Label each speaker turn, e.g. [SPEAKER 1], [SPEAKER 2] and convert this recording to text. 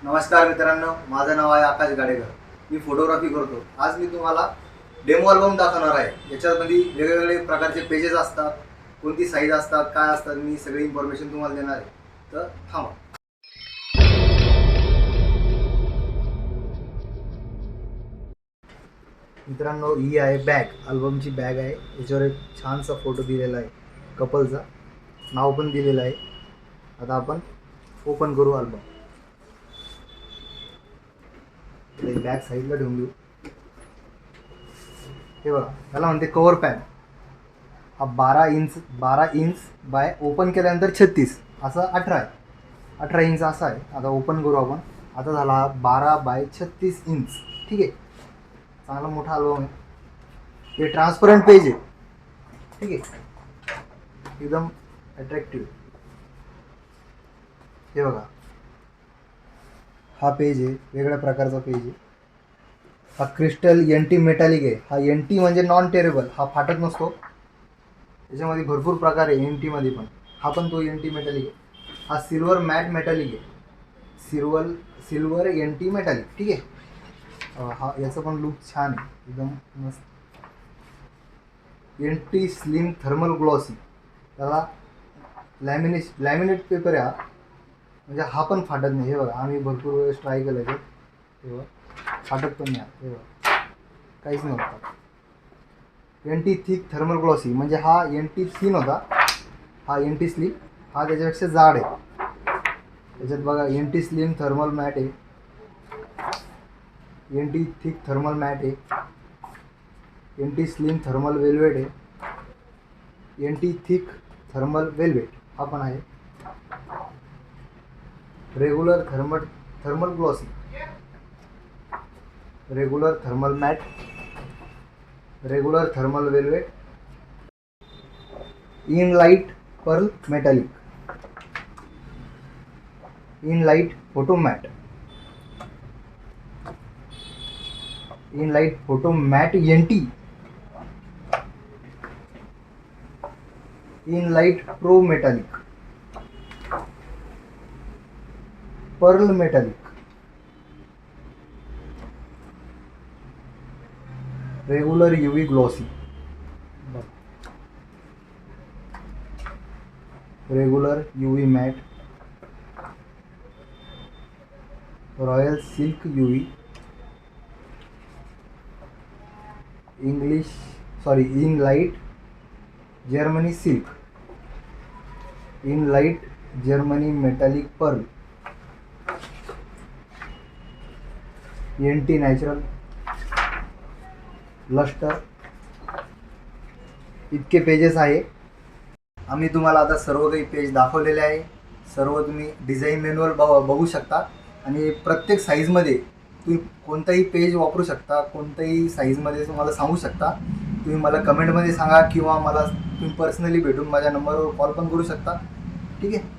[SPEAKER 1] नमस्कार मित्रांनो, माझं नाव आहे आकाश गाडेकर. मी फोटोग्राफी करतो. आज मी तुम्हाला डेमो अल्बम दाखवणार आहे. याच्यामध्ये वेगवेगळे प्रकारचे पेजेस असतात, कोणती साईज असतात, काय असतात, मी सगळी इन्फॉर्मेशन तुम्हाला देणार आहे. तर थांबा. मित्रांनो, ही आहे बॅग, अल्बमची बॅग आहे. याच्यावर एक छानसा फोटो दिलेला आहे, कपलचा नाव पण दिलेलं आहे. आता आपण ओपन करू अल्बम. बॅग साईडला ठेवून देऊ. हे बघा, त्याला म्हणते कवर पॅन. हा 12 इंच बाय ओपन केल्यानंतर 36 असं 18 इंच असा आहे. आता ओपन करू आपण. आता झाला हा 12 बाय 36 इंच. ठीक आहे, चांगला मोठा अल्बम आहे. हे ट्रान्सपरंट पेज आहे. ठीक आहे, एकदम अट्रॅक्टिव्ह. हे बघा, हा पेज आहे, वेगळ्या प्रकारचा पेज आहे. हा क्रिस्टल एनटी मेटॅलिक आहे. हा एनटी म्हणजे नॉन टेरेबल, हा फाटत नसतो. त्याच्यामध्ये भरपूर प्रकार आहे एनटीमध्ये पण. हा पण तो एनटी मेटॅलिक आहे. हा सिल्वर मॅट मेटॅलिक आहे. Silver NT metallic. ठीक आहे. हा याचा पण लुक छान आहे, एकदम मस्त. NT slim thermal glossy. त्याला लॅमिनेट पेपर आहे हा, म्हणजे हा पण फाटत नाही. हे बघा, आम्ही भरपूर वेळेस ट्राय केलं ते. हे बघा, फाटत पण नाही. हे बघा, काहीच नाही होत. एनटी थिक थर्मल ग्लॉसी म्हणजे हा एनटी थिन होता, हा एनटी स्लिम, हा त्याच्यापेक्षा जाड आहे. त्याच्यात बघा, एनटी स्लिम थर्मल मॅट आहे, एनटी थिक थर्मल मॅट आहे, एनटी स्लिम थर्मल वेल्वेट आहे, एनटी थिक थर्मल वेल्वेट हा पण आहे. Regular thermal glossy, regular thermal matt, regular thermal velvet, in light pearl metallic, in light photo matt, in light photo matt NT, in light pro metallic, pearl metallic, regular UV glossy, regular UV matt, royal silk UV, in light Germany silk, in light Germany metallic pearl, NT natural lustre. इतके pages आहे. आम्ही तुम्हाला आता सर्व काही page दाखवलेले आहे. सर्व तुम्ही डिझाईन मॅन्युअल बघू शकता. आणि प्रत्येक साईजमध्ये तुम्ही कोणताही पेज वापरू शकता, कोणत्याही साईजमध्ये तुम्हाला सांगू शकता. तुम्ही मला कमेंटमध्ये सांगा किंवा मला तुम्ही पर्सनली भेटून माझ्या नंबरवर कॉल पण करू शकता. ठीक आहे.